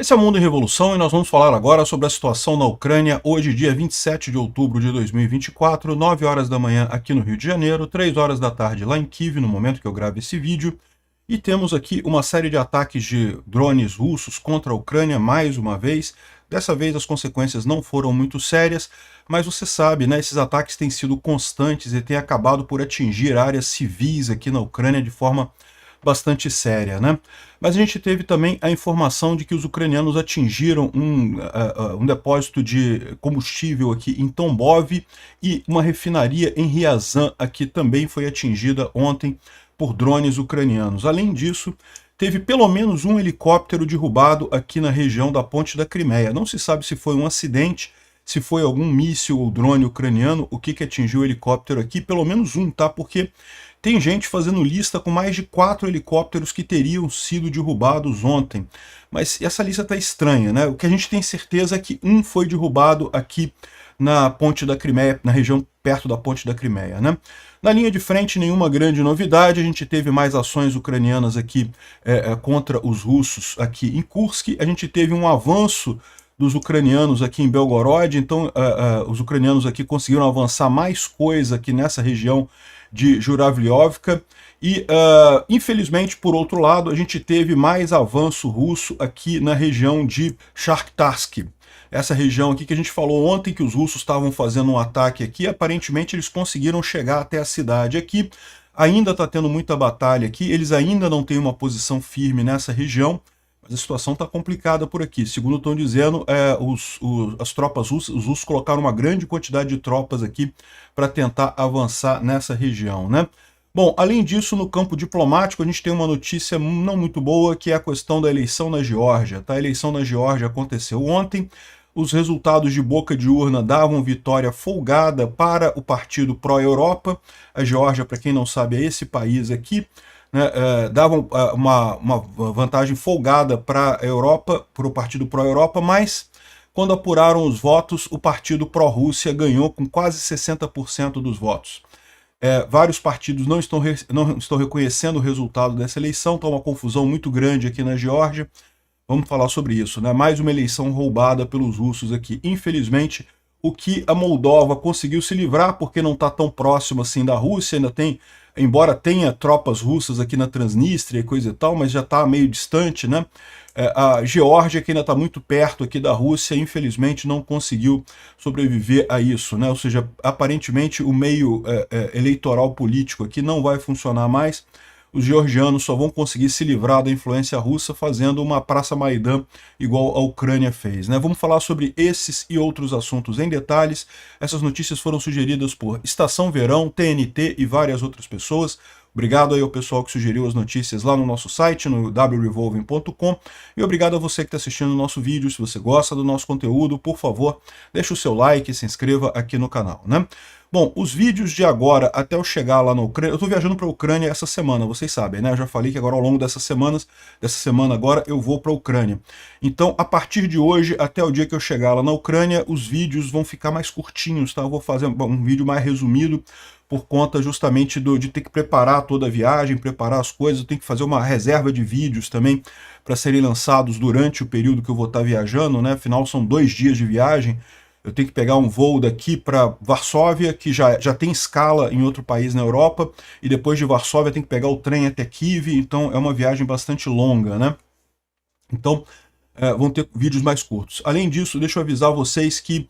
Esse é o Mundo em Revolução e nós vamos falar agora sobre a situação na Ucrânia, hoje dia 27 de outubro de 2024, 9 horas da manhã aqui no Rio de Janeiro, 3 horas da tarde lá em Kiev, no momento que eu gravo esse vídeo. E temos aqui uma série de ataques de drones russos contra a Ucrânia, mais uma vez. Dessa vez as consequências não foram muito sérias, mas você sabe, né, esses ataques têm sido constantes e têm acabado por atingir áreas civis aqui na Ucrânia de forma bastante séria, né? Mas a gente teve também a informação de que os ucranianos atingiram um depósito de combustível aqui em Tambov e uma refinaria em Ryazan aqui também foi atingida ontem por drones ucranianos. Além disso, teve pelo menos um helicóptero derrubado aqui na região da Ponte da Crimeia. Não se sabe se foi um acidente, se foi algum míssil ou drone ucraniano, o que atingiu o helicóptero aqui, pelo menos um, tá? Porque tem gente fazendo lista com mais de 4 helicópteros que teriam sido derrubados ontem. Mas essa lista está estranha, né? O que a gente tem certeza é que um foi derrubado aqui na Ponte da Crimeia, na região perto da Ponte da Crimeia, né? Na linha de frente, nenhuma grande novidade. A gente teve mais ações ucranianas aqui contra os russos aqui em Kursk. A gente teve um avanço dos ucranianos aqui em Belgorod, então os ucranianos aqui conseguiram avançar mais coisa aqui nessa região de Juraviovka, e infelizmente, por outro lado, a gente teve mais avanço russo aqui na região de Shakhtarsk. Essa região aqui que a gente falou ontem que os russos estavam fazendo um ataque aqui, aparentemente eles conseguiram chegar até a cidade aqui, ainda está tendo muita batalha aqui, eles ainda não têm uma posição firme nessa região, mas a situação está complicada por aqui. Segundo estão dizendo, as tropas russas, os russos colocaram uma grande quantidade de tropas aqui para tentar avançar nessa região, né? Bom, além disso, no campo diplomático, a gente tem uma notícia não muito boa, que é a questão da eleição na Geórgia, tá? A eleição na Geórgia aconteceu ontem, os resultados de boca de urna davam vitória folgada para o partido pró-Europa. A Geórgia, para quem não sabe, é esse país aqui, né, davam uma vantagem folgada para a Europa, para o partido pró-Europa, mas quando apuraram os votos, o partido pró-Rússia ganhou com quase 60% dos votos. Vários partidos não estão reconhecendo o resultado dessa eleição, está uma confusão muito grande aqui na Geórgia. Vamos falar sobre isso, né? Mais uma eleição roubada pelos russos aqui. Infelizmente, o que a Moldova conseguiu se livrar, porque não está tão próximo assim da Rússia, ainda tem, embora tenha tropas russas aqui na Transnistria e coisa e tal, mas já está meio distante, né? A Geórgia, que ainda está muito perto aqui da Rússia, infelizmente não conseguiu sobreviver a isso, né? Ou seja, aparentemente o meio eleitoral político aqui não vai funcionar mais. Os georgianos só vão conseguir se livrar da influência russa fazendo uma Praça Maidan igual a Ucrânia fez, né? Vamos falar sobre esses e outros assuntos em detalhes. Essas notícias foram sugeridas por Estação Verão, TNT e várias outras pessoas. Obrigado aí ao pessoal que sugeriu as notícias lá no nosso site, no wrevolving.com, e obrigado a você que está assistindo o nosso vídeo. Se você gosta do nosso conteúdo, por favor, deixe o seu like e se inscreva aqui no canal, né? Bom, os vídeos de agora até eu chegar lá na Ucrânia, eu estou viajando para a Ucrânia essa semana, vocês sabem, né? Eu já falei que agora ao longo dessa semana agora eu vou para a Ucrânia. Então, a partir de hoje, até o dia que eu chegar lá na Ucrânia, os vídeos vão ficar mais curtinhos, tá? Eu vou fazer um vídeo mais resumido, por conta justamente de ter que preparar toda a viagem, preparar as coisas, eu tenho que fazer uma reserva de vídeos também para serem lançados durante o período que eu vou estar viajando, né? Afinal, são 2 dias de viagem. Eu tenho que pegar um voo daqui para Varsóvia, que já tem escala em outro país na Europa, e depois de Varsóvia tem que pegar o trem até Kiev, então é uma viagem bastante longa, né? Então, vão ter vídeos mais curtos. Além disso, deixa eu avisar vocês que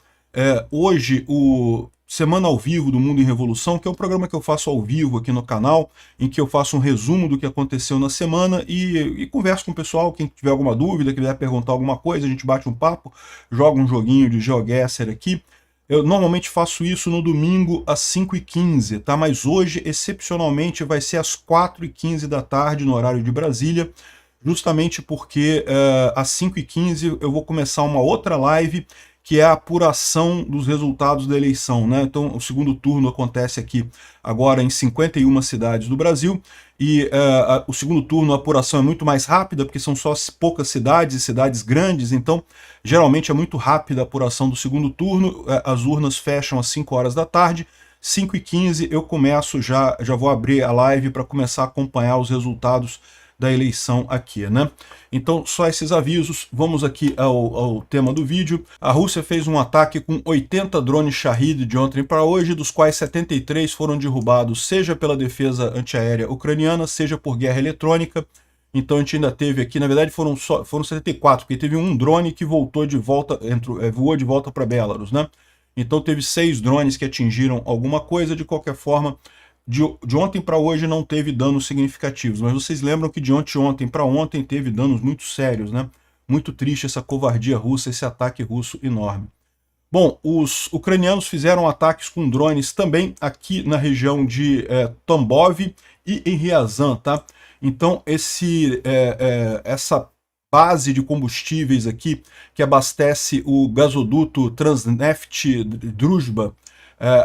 hoje o Semana ao Vivo do Mundo em Revolução, que é um programa que eu faço ao vivo aqui no canal, em que eu faço um resumo do que aconteceu na semana e converso com o pessoal. Quem tiver alguma dúvida, quiser perguntar alguma coisa, a gente bate um papo, joga um joguinho de GeoGuessr aqui. Eu normalmente faço isso no domingo às 5h15, tá? Mas hoje, excepcionalmente, vai ser às 4h15 da tarde, no horário de Brasília, justamente porque às 5h15 eu vou começar uma outra live, que é a apuração dos resultados da eleição, né? Então, o segundo turno acontece aqui agora em 51 cidades do Brasil, e o segundo turno, a apuração é muito mais rápida, porque são só poucas cidades e cidades grandes, então, geralmente é muito rápida a apuração do segundo turno. As urnas fecham às 5 horas da tarde, 5h15 eu começo, já vou abrir a live para começar a acompanhar os resultados da eleição aqui, né? Então, só esses avisos. Vamos aqui ao tema do vídeo. A Rússia fez um ataque com 80 drones Shahid de ontem para hoje, dos quais 73 foram derrubados, seja pela defesa antiaérea ucraniana, seja por guerra eletrônica. Então a gente ainda teve aqui, na verdade foram 74, porque teve um drone que voltou de volta, voou de volta para Belarus, né? Então teve 6 drones que atingiram alguma coisa. De qualquer forma, de ontem para hoje não teve danos significativos, mas vocês lembram que de ontem para ontem teve danos muito sérios, né? Muito triste essa covardia russa, esse ataque russo enorme. Bom, os ucranianos fizeram ataques com drones também aqui na região de Tambov e em Ryazan, tá? Então essa base de combustíveis aqui, que abastece o gasoduto Transneft Druzhba,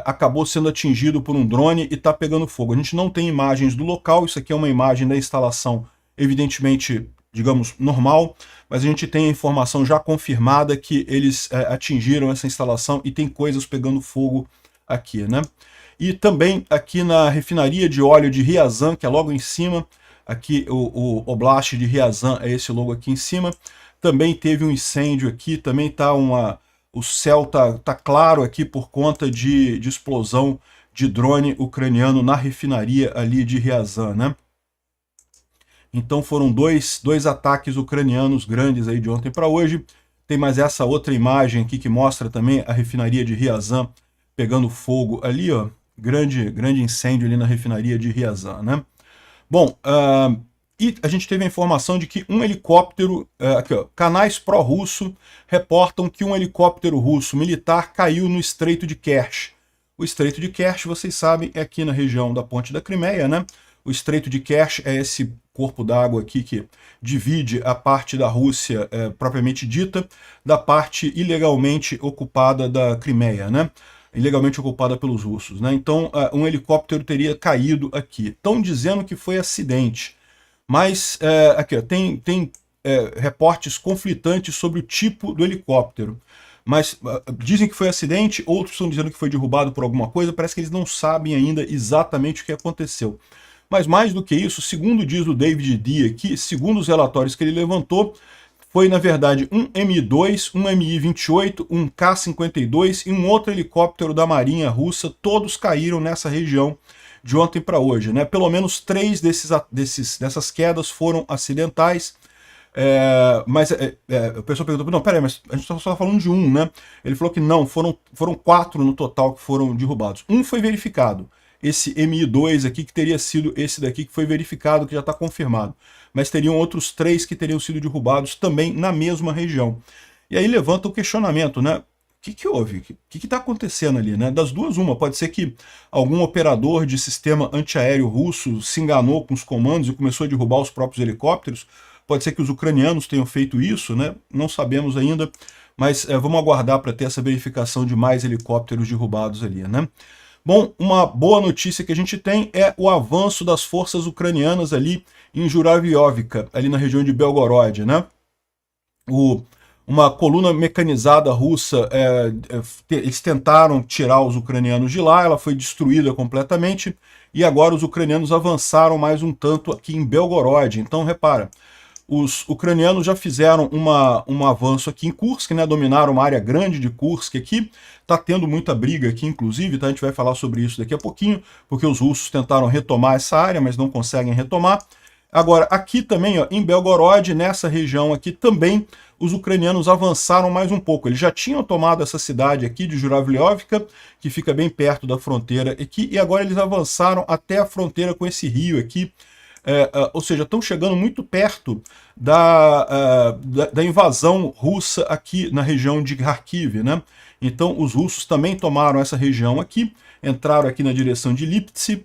acabou sendo atingido por um drone e está pegando fogo. A gente não tem imagens do local, isso aqui é uma imagem da instalação, evidentemente, digamos, normal, mas a gente tem a informação já confirmada que eles atingiram essa instalação e tem coisas pegando fogo aqui, né? E também aqui na refinaria de óleo de Ryazan, que é logo em cima, aqui o Oblast de Ryazan é esse logo aqui em cima, também teve um incêndio aqui, também tá o céu tá claro aqui por conta de explosão de drone ucraniano na refinaria ali de Ryazan, né? Então foram dois ataques ucranianos grandes aí de ontem para hoje. Tem mais essa outra imagem aqui que mostra também a refinaria de Ryazan pegando fogo ali, ó. Grande incêndio ali na refinaria de Ryazan, né? Bom, e a gente teve a informação de que um helicóptero, aqui ó, canais pró-russo reportam que um helicóptero russo militar caiu no Estreito de Kerch. O Estreito de Kerch, vocês sabem, é aqui na região da Ponte da Crimeia, né? O Estreito de Kerch é esse corpo d'água aqui que divide a parte da Rússia propriamente dita da parte ilegalmente ocupada da Crimeia, né? Ilegalmente ocupada pelos russos, né? Então, um helicóptero teria caído aqui. Estão dizendo que foi acidente, mas aqui ó, tem reportes conflitantes sobre o tipo do helicóptero. Mas dizem que foi acidente, outros estão dizendo que foi derrubado por alguma coisa. Parece que eles não sabem ainda exatamente o que aconteceu. Mas mais do que isso, segundo diz o David D aqui, segundo os relatórios que ele levantou, foi, na verdade, um Mi-2, um Mi-28, um K-52 e um outro helicóptero da Marinha Russa, todos caíram nessa região de ontem para hoje, né? Pelo menos 3 dessas quedas foram acidentais, mas o pessoal perguntou, não, peraí, mas a gente só falando de um, né? Ele falou que não, foram 4 no total que foram derrubados. Um foi verificado, esse Mi-2 aqui, que teria sido esse daqui que foi verificado, que já está confirmado. Mas teriam outros 3 que teriam sido derrubados também na mesma região. E aí levanta o questionamento, né? O que houve? O que está acontecendo ali, né? Das duas, uma. Pode ser que algum operador de sistema antiaéreo russo se enganou com os comandos e começou a derrubar os próprios helicópteros. Pode ser que os ucranianos tenham feito isso, né? Não sabemos ainda, mas vamos aguardar para ter essa verificação de mais helicópteros derrubados ali, né? Bom, uma boa notícia que a gente tem é o avanço das forças ucranianas ali em Juraviovka, ali na região de Belgorod, né? Uma coluna mecanizada russa, eles tentaram tirar os ucranianos de lá, ela foi destruída completamente, e agora os ucranianos avançaram mais um tanto aqui em Belgorod. Então, repara, os ucranianos já fizeram um avanço aqui em Kursk, né? Dominaram uma área grande de Kursk aqui. Está tendo muita briga aqui, inclusive, tá? A gente vai falar sobre isso daqui a pouquinho, porque os russos tentaram retomar essa área, mas não conseguem retomar. Agora, aqui também, ó, em Belgorod, nessa região aqui também, os ucranianos avançaram mais um pouco. Eles já tinham tomado essa cidade aqui de Juraviovka, que fica bem perto da fronteira aqui, e agora eles avançaram até a fronteira com esse rio aqui. Ou seja, estão chegando muito perto da invasão russa aqui na região de Kharkiv, né? Então os russos também tomaram essa região aqui, entraram aqui na direção de Liptsi,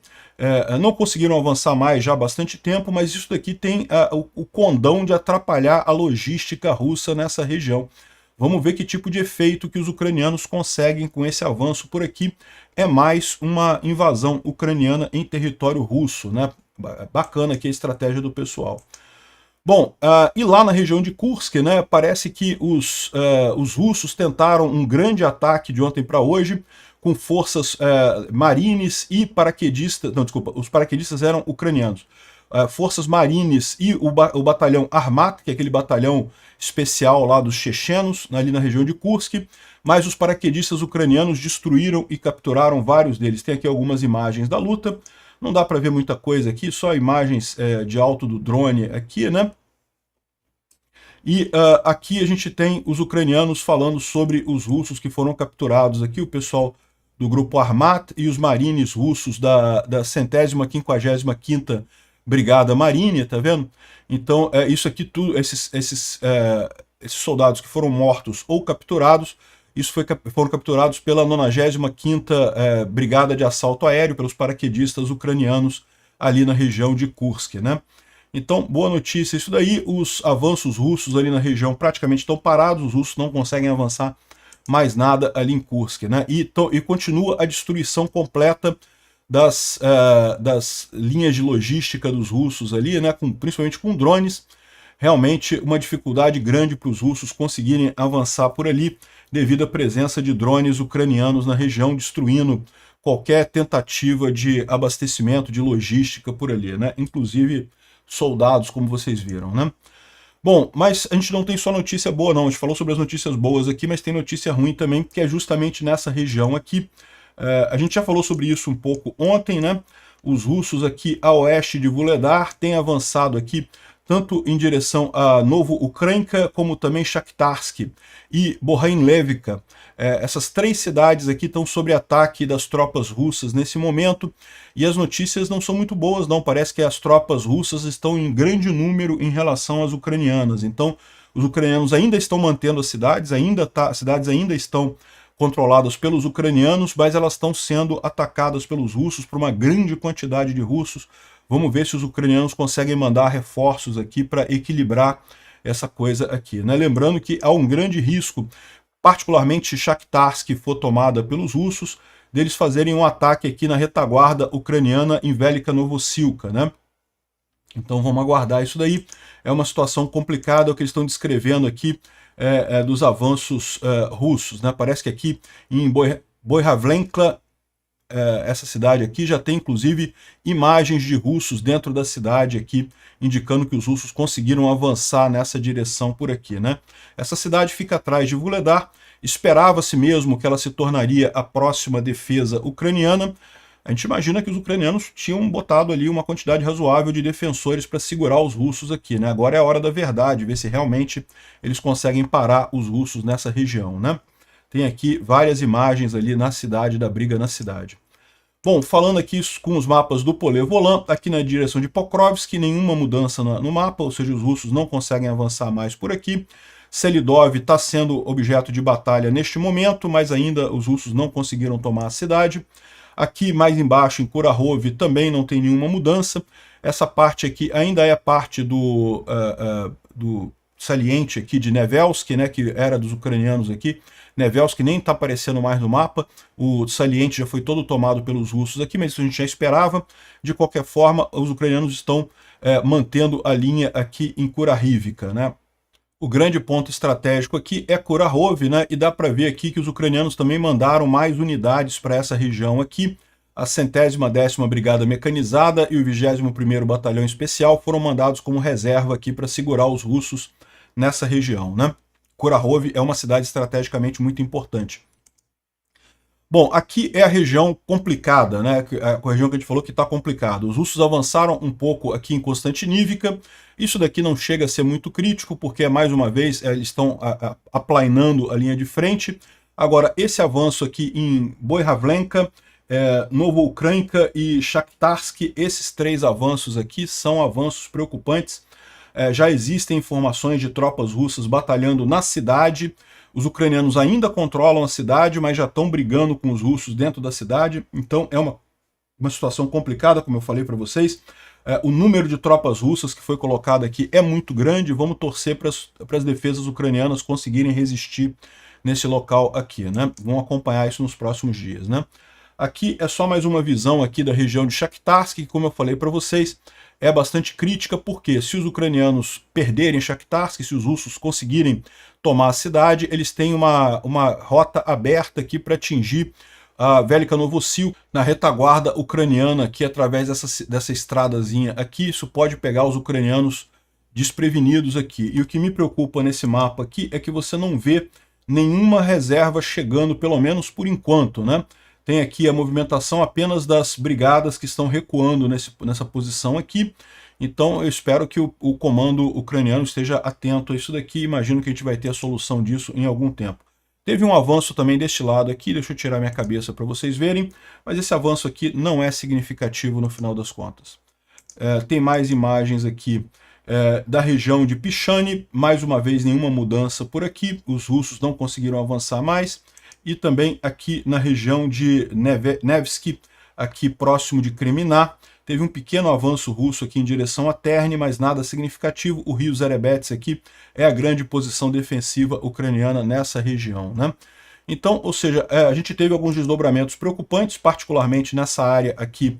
não conseguiram avançar mais já há bastante tempo, mas isso daqui tem o condão de atrapalhar a logística russa nessa região. Vamos ver que tipo de efeito que os ucranianos conseguem com esse avanço por aqui. É mais uma invasão ucraniana em território russo, né? Bacana aqui a estratégia do pessoal. Bom, e lá na região de Kursk, né, parece que os russos tentaram um grande ataque de ontem para hoje, com forças marines e paraquedistas. Não, desculpa, os paraquedistas eram ucranianos. forças marines e o batalhão Armat, que é aquele batalhão especial lá dos chechenos, ali na região de Kursk, mas os paraquedistas ucranianos destruíram e capturaram vários deles. Tem aqui algumas imagens da luta, não dá para ver muita coisa aqui, só imagens de alto do drone aqui, né? E aqui a gente tem os ucranianos falando sobre os russos que foram capturados aqui, o pessoal do grupo Armat e os marines russos da 155ª Brigada Marine, tá vendo? Então, isso aqui tudo, esses soldados que foram mortos ou capturados, foram capturados pela 95ª Brigada de Assalto Aéreo, pelos paraquedistas ucranianos ali na região de Kursk, né? Então, boa notícia isso daí, os avanços russos ali na região praticamente estão parados, os russos não conseguem avançar mais nada ali em Kursk, né? E continua a destruição completa das linhas de logística dos russos ali, né? Principalmente com drones. Realmente uma dificuldade grande para os russos conseguirem avançar por ali, devido à presença de drones ucranianos na região, destruindo qualquer tentativa de abastecimento, de logística por ali, né? Inclusive soldados, como vocês viram, né? Bom, mas a gente não tem só notícia boa, não. A gente falou sobre as notícias boas aqui, mas tem notícia ruim também, que é justamente nessa região aqui. A gente já falou sobre isso um pouco ontem, né? Os russos aqui a oeste de Vuhledar têm avançado aqui tanto em direção a Novo-Ukrainka, como também Shakhtarsk e Bohainlevka. Essas três cidades aqui estão sob ataque das tropas russas nesse momento, e as notícias não são muito boas, não. Parece que as tropas russas estão em grande número em relação às ucranianas. Então, os ucranianos ainda estão mantendo as cidades, as cidades ainda estão controladas pelos ucranianos, mas elas estão sendo atacadas pelos russos, por uma grande quantidade de russos. Vamos ver se os ucranianos conseguem mandar reforços aqui para equilibrar essa coisa aqui, né? Lembrando que há um grande risco, particularmente se Shakhtarsk for tomada pelos russos, deles fazerem um ataque aqui na retaguarda ucraniana em Velika Novosilka, né? Então vamos aguardar isso daí. É uma situação complicada o que eles estão descrevendo aqui dos avanços russos, né? Parece que aqui em Boihavlenka, essa cidade aqui já tem inclusive imagens de russos dentro da cidade aqui, indicando que os russos conseguiram avançar nessa direção por aqui, né? Essa cidade fica atrás de Vuhledar, esperava-se mesmo que ela se tornaria a próxima defesa ucraniana. A gente imagina que os ucranianos tinham botado ali uma quantidade razoável de defensores para segurar os russos aqui, né? Agora é a hora da verdade, ver se realmente eles conseguem parar os russos nessa região, né? Tem aqui várias imagens ali na cidade, da briga na cidade. Bom, falando aqui com os mapas do Polé-Volant, aqui na direção de Pokrovsk, nenhuma mudança no mapa, ou seja, os russos não conseguem avançar mais por aqui. Selidov está sendo objeto de batalha neste momento, mas ainda os russos não conseguiram tomar a cidade. Aqui mais embaixo, em Kurakhove, também não tem nenhuma mudança. Essa parte aqui ainda é parte do saliente aqui de Nevelsk, né, que era dos ucranianos aqui. Nevelsk nem está aparecendo mais no mapa, o saliente já foi todo tomado pelos russos aqui, mas isso a gente já esperava. De qualquer forma, os ucranianos estão mantendo a linha aqui em Kurakhivka, né. O grande ponto estratégico aqui é Kurakhove, né, e dá para ver aqui que os ucranianos também mandaram mais unidades para essa região aqui. A 110ª Brigada Mecanizada e o 21º Batalhão Especial foram mandados como reserva aqui para segurar os russos nessa região, né. Kurakhove é uma cidade estrategicamente muito importante. Bom, aqui é a região complicada, né? A região que a gente falou que está complicada. Os russos avançaram um pouco aqui em Konstantinivka. Isso daqui não chega a ser muito crítico, porque, mais uma vez, eles estão aplainando a linha de frente. Agora, esse avanço aqui em Boihavlenka, Novo-Ukrainka e Shakhtarsk, esses três avanços aqui são avanços preocupantes. Já existem informações de tropas russas batalhando na cidade. Os ucranianos ainda controlam a cidade, mas já estão brigando com os russos dentro da cidade. Então é uma situação complicada, como eu falei para vocês. O número de tropas russas que foi colocado aqui é muito grande. Vamos torcer para as defesas ucranianas conseguirem resistir nesse local aqui, né? Vamos acompanhar isso nos próximos dias, né? Aqui é só mais uma visão aqui da região de Shakhtarsk, que, como eu falei para vocês, é bastante crítica, porque se os ucranianos perderem Shakhtarsk, se os russos conseguirem tomar a cidade, eles têm uma rota aberta aqui para atingir a Velika Novosilka, na retaguarda ucraniana aqui, através dessa estradazinha aqui. Isso pode pegar os ucranianos desprevenidos aqui. E o que me preocupa nesse mapa aqui é que você não vê nenhuma reserva chegando, pelo menos por enquanto, né? Tem aqui a movimentação apenas das brigadas que estão recuando nessa posição aqui. Então eu espero que o comando ucraniano esteja atento a isso daqui. Imagino que a gente vai ter a solução disso em algum tempo. Teve um avanço também deste lado aqui, deixa eu tirar minha cabeça para vocês verem, mas esse avanço aqui não é significativo no final das contas. Tem mais imagens aqui da região de Pichani, mais uma vez nenhuma mudança por aqui, os russos não conseguiram avançar mais, e também aqui na região de Nevsky, aqui próximo de Kremina, teve um pequeno avanço russo aqui em direção a Terni, mas nada significativo. O rio Zerebets aqui é a grande posição defensiva ucraniana nessa região, né? Então, ou seja, a gente teve alguns desdobramentos preocupantes, particularmente nessa área aqui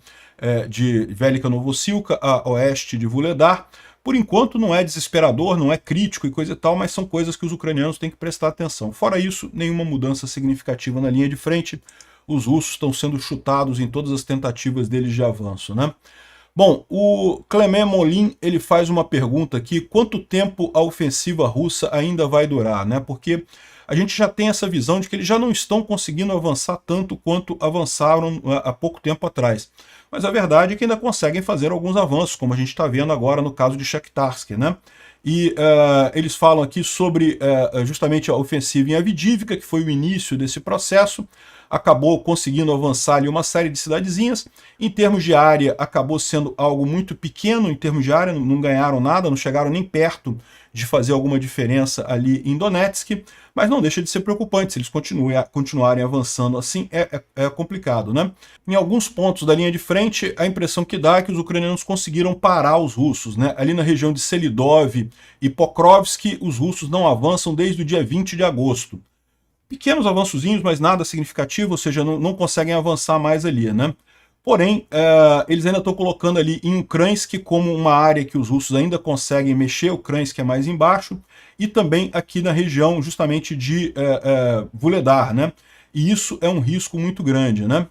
de Velika Novosilka, a oeste de Vuhledar. Por enquanto não é desesperador, não é crítico e coisa e tal, mas são coisas que os ucranianos têm que prestar atenção. Fora isso, nenhuma mudança significativa na linha de frente. Os russos estão sendo chutados em todas as tentativas deles de avanço, né? Bom, o Clement Molin, ele faz uma pergunta aqui: quanto tempo a ofensiva russa ainda vai durar, né? Porque a gente já tem essa visão de que eles já não estão conseguindo avançar tanto quanto avançaram há pouco tempo atrás. Mas a verdade é que ainda conseguem fazer alguns avanços, como a gente está vendo agora no caso de Shakhtarsk, né? E eles falam aqui sobre justamente a ofensiva em Avdiivka, que foi o início desse processo. Acabou conseguindo avançar ali uma série de cidadezinhas. Em termos de área, acabou sendo algo muito pequeno em termos de área, não ganharam nada, não chegaram nem perto de fazer alguma diferença ali em Donetsk, mas não deixa de ser preocupante. Se eles continuarem avançando assim, é complicado, né? Em alguns pontos da linha de frente, a impressão que dá é que os ucranianos conseguiram parar os russos, né? Ali na região de Selidov e Pokrovsk, os russos não avançam desde o dia 20 de agosto. Pequenos avançozinhos, mas nada significativo, ou seja, não conseguem avançar mais ali, né? Porém, eles ainda estão colocando ali em Ukrainsk como uma área que os russos ainda conseguem mexer, Ukrainsk é mais embaixo, e também aqui na região justamente de Vuhledar, né? E isso é um risco muito grande, né?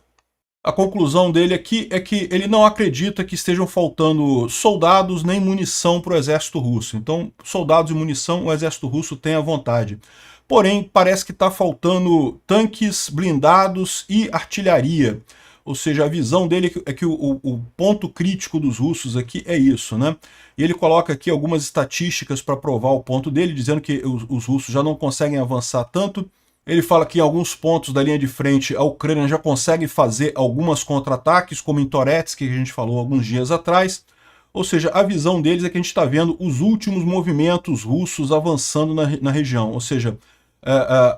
A conclusão dele aqui é que ele não acredita que estejam faltando soldados nem munição para o exército russo. Então, soldados e munição o exército russo tem à vontade. Porém, parece que está faltando tanques, blindados e artilharia. Ou seja, a visão dele é que o ponto crítico dos russos aqui é isso, né? E ele coloca aqui algumas estatísticas para provar o ponto dele, dizendo que os russos já não conseguem avançar tanto. Ele fala que em alguns pontos da linha de frente a Ucrânia já consegue fazer algumas contra-ataques, como em Torets, que a gente falou alguns dias atrás. Ou seja, a visão deles é que a gente está vendo os últimos movimentos russos avançando na região. Ou seja,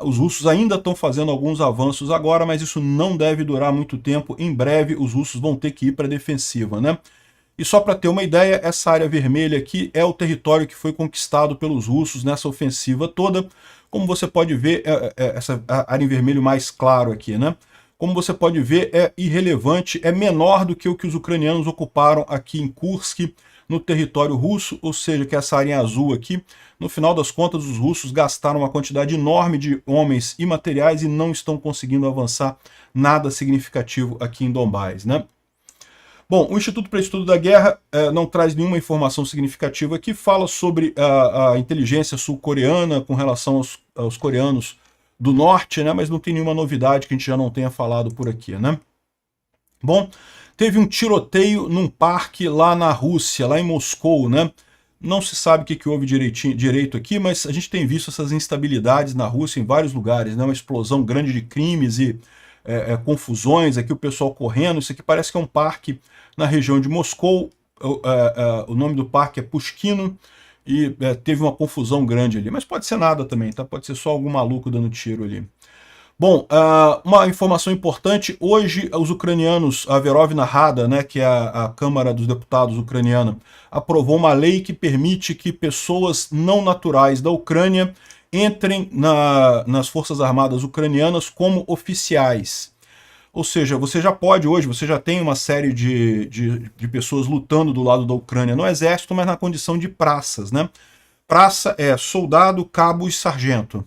os russos ainda estão fazendo alguns avanços agora, mas isso não deve durar muito tempo. Em breve os russos vão ter que ir para a defensiva, né? E só para ter uma ideia, essa área vermelha aqui é o território que foi conquistado pelos russos nessa ofensiva toda. Como você pode ver, essa área em vermelho mais claro aqui, né? Como você pode ver, é irrelevante, é menor do que o que os ucranianos ocuparam aqui em Kursk, no território russo, ou seja, que essa área em azul aqui. No final das contas, os russos gastaram uma quantidade enorme de homens e materiais e não estão conseguindo avançar nada significativo aqui em Donbás, né? Bom, o Instituto para Estudo da Guerra não traz nenhuma informação significativa aqui, fala sobre a inteligência sul-coreana com relação aos coreanos do norte, né? Mas não tem nenhuma novidade que a gente já não tenha falado por aqui, né? Bom, teve um tiroteio num parque lá na Rússia, lá em Moscou, né? Não se sabe o que houve direito aqui, mas a gente tem visto essas instabilidades na Rússia em vários lugares, né? Uma explosão grande de crimes e confusões, aqui o pessoal correndo. Isso aqui parece que é um parque na região de Moscou. O nome do parque é Pushkino e teve uma confusão grande ali. Mas pode ser nada também, tá? Pode ser só algum maluco dando tiro ali. Bom, uma informação importante: hoje os ucranianos, a Verovna Rada, né, que é a Câmara dos Deputados ucraniana, aprovou uma lei que permite que pessoas não naturais da Ucrânia entrem nas Forças Armadas ucranianas como oficiais. Ou seja, você já pode hoje, você já tem uma série de pessoas lutando do lado da Ucrânia no exército, mas na condição de praças, né? Praça é soldado, cabo e sargento.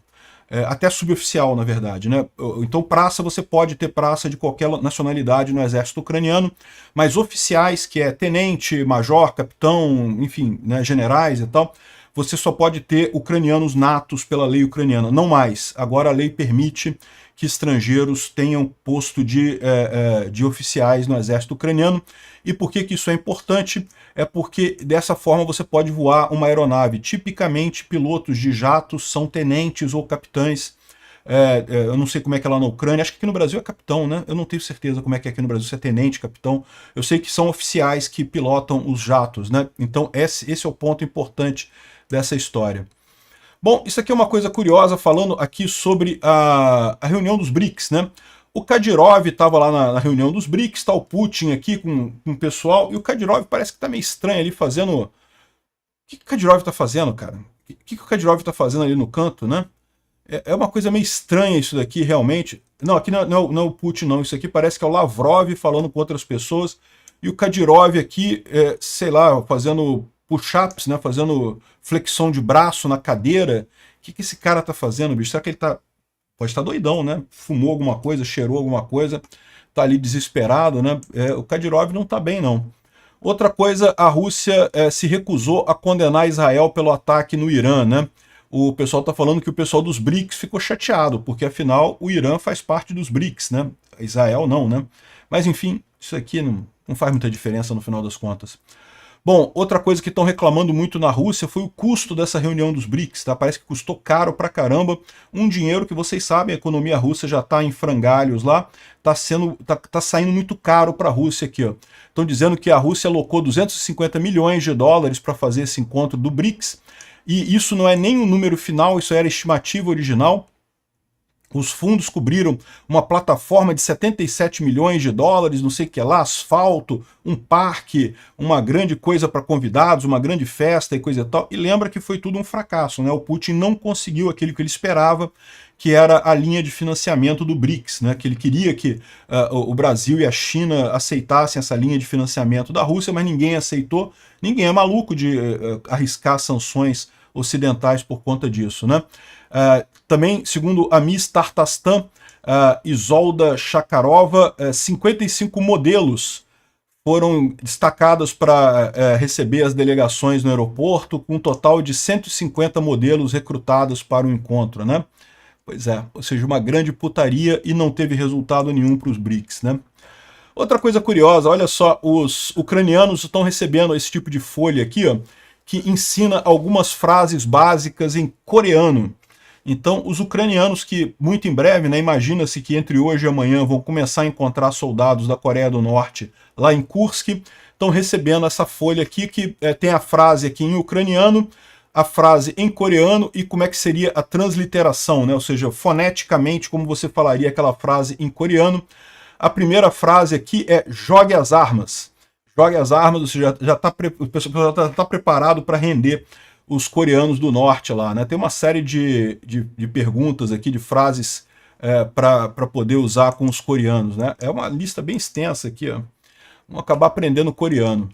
até suboficial, na verdade, né? Então praça, você pode ter praça de qualquer nacionalidade no exército ucraniano, mas oficiais, que é tenente, major, capitão, enfim, né, generais e tal, você só pode ter ucranianos natos pela lei ucraniana, não mais. Agora a lei permite que estrangeiros tenham posto de oficiais no exército ucraniano. E por que isso é importante? É porque dessa forma você pode voar uma aeronave. Tipicamente, pilotos de jatos são tenentes ou capitães. Eu não sei como é que é lá na Ucrânia, acho que aqui no Brasil é capitão, né? Eu não tenho certeza como é que é aqui no Brasil, se é tenente, capitão. Eu sei que são oficiais que pilotam os jatos, né? Então esse é o ponto importante dessa história. Bom, isso aqui é uma coisa curiosa, falando aqui sobre a reunião dos BRICS, né? O Kadyrov estava lá na reunião dos BRICS, está o Putin aqui com o pessoal, e o Kadyrov parece que está meio estranho ali fazendo... O que o Kadyrov está fazendo, cara? O que o Kadyrov está fazendo ali no canto, né? É uma coisa meio estranha isso daqui, realmente. Não, aqui não é o Putin, não. Isso aqui parece que é o Lavrov falando com outras pessoas, e o Kadyrov aqui, sei lá, fazendo push-ups, né, fazendo flexão de braço na cadeira. O que esse cara tá fazendo, bicho? Será que ele tá... Pode estar doidão, né? Fumou alguma coisa, cheirou alguma coisa, tá ali desesperado, né? O Kadyrov não tá bem, não. Outra coisa, a Rússia se recusou a condenar Israel pelo ataque no Irã, né? O pessoal tá falando que o pessoal dos BRICS ficou chateado, porque afinal o Irã faz parte dos BRICS, né? Israel não, né? Mas enfim, isso aqui não faz muita diferença no final das contas. Bom, outra coisa que estão reclamando muito na Rússia foi o custo dessa reunião dos BRICS, tá? Parece que custou caro pra caramba, um dinheiro que vocês sabem, a economia russa já está em frangalhos lá, tá saindo muito caro para a Rússia aqui, ó. Estão dizendo que a Rússia alocou 250 milhões de dólares para fazer esse encontro do BRICS, e isso não é nem o número final, isso era a estimativa original. Os fundos cobriram uma plataforma de 77 milhões de dólares, não sei o que lá, asfalto, um parque, uma grande coisa para convidados, uma grande festa e coisa e tal. E lembra que foi tudo um fracasso, né? O Putin não conseguiu aquilo que ele esperava, que era a linha de financiamento do BRICS, né? Que ele queria que o Brasil e a China aceitassem essa linha de financiamento da Rússia, mas ninguém aceitou. Ninguém é maluco de arriscar sanções ocidentais por conta disso, né? Também, segundo a Miss Tartastan, Isolda Shakarova, 55 modelos foram destacadas para receber as delegações no aeroporto, com um total de 150 modelos recrutados para o encontro, né? Pois é, ou seja, uma grande putaria e não teve resultado nenhum para os BRICS, né? Outra coisa curiosa, olha só, os ucranianos estão recebendo esse tipo de folha aqui, ó, que ensina algumas frases básicas em coreano. Então, os ucranianos que, muito em breve, né, imagina-se que entre hoje e amanhã vão começar a encontrar soldados da Coreia do Norte lá em Kursk, estão recebendo essa folha aqui, que tem a frase aqui em ucraniano, a frase em coreano e como é que seria a transliteração, né? Ou seja, foneticamente, como você falaria aquela frase em coreano. A primeira frase aqui é jogue as armas. Jogue as armas, ou seja, o pessoal já está preparado para render os coreanos do norte lá, né? Tem uma série de perguntas aqui, de frases para poder usar com os coreanos, né? É uma lista bem extensa aqui, ó. Vamos acabar aprendendo coreano.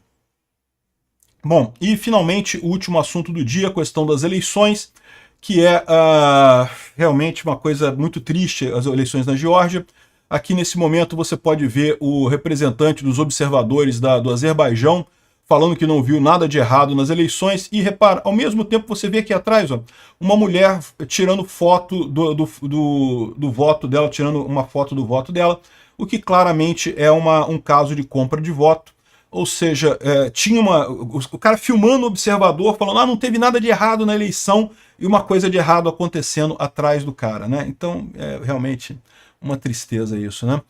Bom, e finalmente o último assunto do dia, a questão das eleições, que é realmente uma coisa muito triste, as eleições na Geórgia. Aqui nesse momento você pode ver o representante dos observadores do Azerbaijão falando que não viu nada de errado nas eleições, e repara, ao mesmo tempo você vê aqui atrás, ó, uma mulher tirando foto do voto dela, tirando uma foto do voto dela, o que claramente é um caso de compra de voto. Ou seja, tinha o cara filmando o observador, falando, não teve nada de errado na eleição, e uma coisa de errado acontecendo atrás do cara, né? Então, realmente uma tristeza isso, né?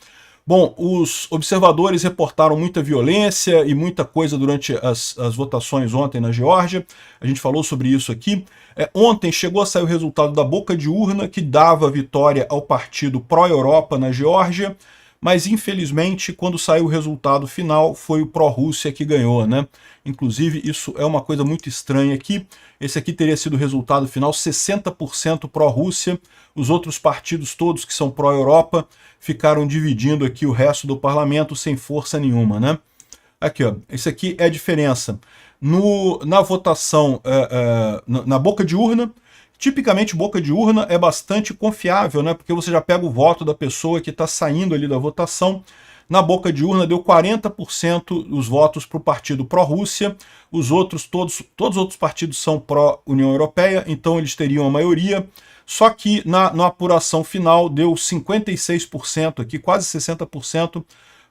Bom, os observadores reportaram muita violência e muita coisa durante as votações ontem na Geórgia. A gente falou sobre isso aqui. Ontem chegou a sair o resultado da boca de urna, que dava vitória ao partido pró-Europa na Geórgia, mas infelizmente, quando saiu o resultado final, foi o pró-Rússia que ganhou, né? Inclusive, isso é uma coisa muito estranha aqui. Esse aqui teria sido o resultado final, 60% pró-Rússia. Os outros partidos todos que são pró-Europa ficaram dividindo aqui o resto do parlamento sem força nenhuma, né? Aqui, ó, isso aqui é a diferença. Na votação, na boca de urna, Tipicamente, boca de urna é bastante confiável, né? Porque você já pega o voto da pessoa que está saindo ali da votação. Na boca de urna deu 40% os votos para o partido pró-Rússia, todos os outros partidos são pró-União Europeia, então eles teriam a maioria. Só que na apuração final deu 56% aqui, quase 60%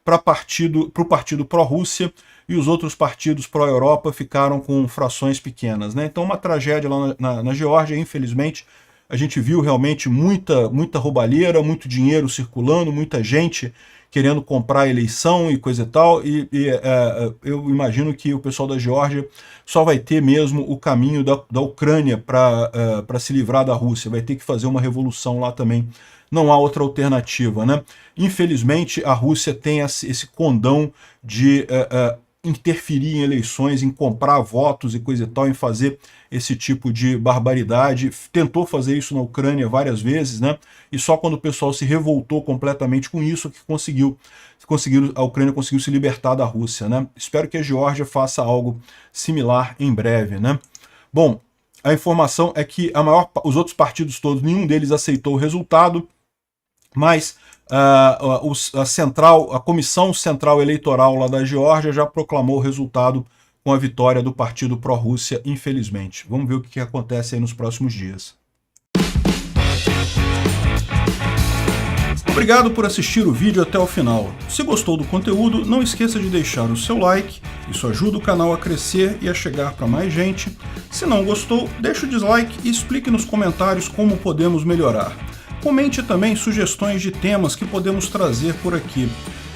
para o partido pró-Rússia, e os outros partidos pró-Europa ficaram com frações pequenas, né? Então uma tragédia lá na Geórgia, infelizmente. A gente viu realmente muita roubalheira, muito dinheiro circulando, muita gente querendo comprar a eleição e coisa e tal, eu imagino que o pessoal da Geórgia só vai ter mesmo o caminho da Ucrânia para se livrar da Rússia, vai ter que fazer uma revolução lá também, não há outra alternativa, né? Infelizmente, a Rússia tem esse condão de interferir em eleições, em comprar votos e coisa e tal, em fazer esse tipo de barbaridade. Tentou fazer isso na Ucrânia várias vezes, né? E só quando o pessoal se revoltou completamente com isso que a Ucrânia conseguiu se libertar da Rússia, né? Espero que a Geórgia faça algo similar em breve, né? Bom, a informação é que os outros partidos todos, nenhum deles aceitou o resultado, mas a Comissão Central Eleitoral lá da Geórgia já proclamou o resultado com a vitória do partido pró-Rússia, infelizmente. Vamos ver o que acontece aí nos próximos dias. Obrigado por assistir o vídeo até o final. Se gostou do conteúdo, não esqueça de deixar o seu like, isso ajuda o canal a crescer e a chegar para mais gente. Se não gostou, deixe o dislike e explique nos comentários como podemos melhorar. Comente também sugestões de temas que podemos trazer por aqui.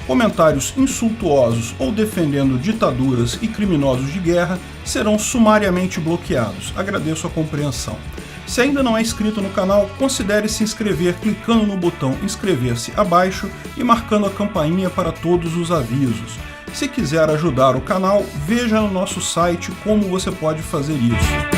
Comentários insultuosos ou defendendo ditaduras e criminosos de guerra serão sumariamente bloqueados. Agradeço a compreensão. Se ainda não é inscrito no canal, considere se inscrever clicando no botão inscrever-se abaixo e marcando a campainha para todos os avisos. Se quiser ajudar o canal, veja no nosso site como você pode fazer isso.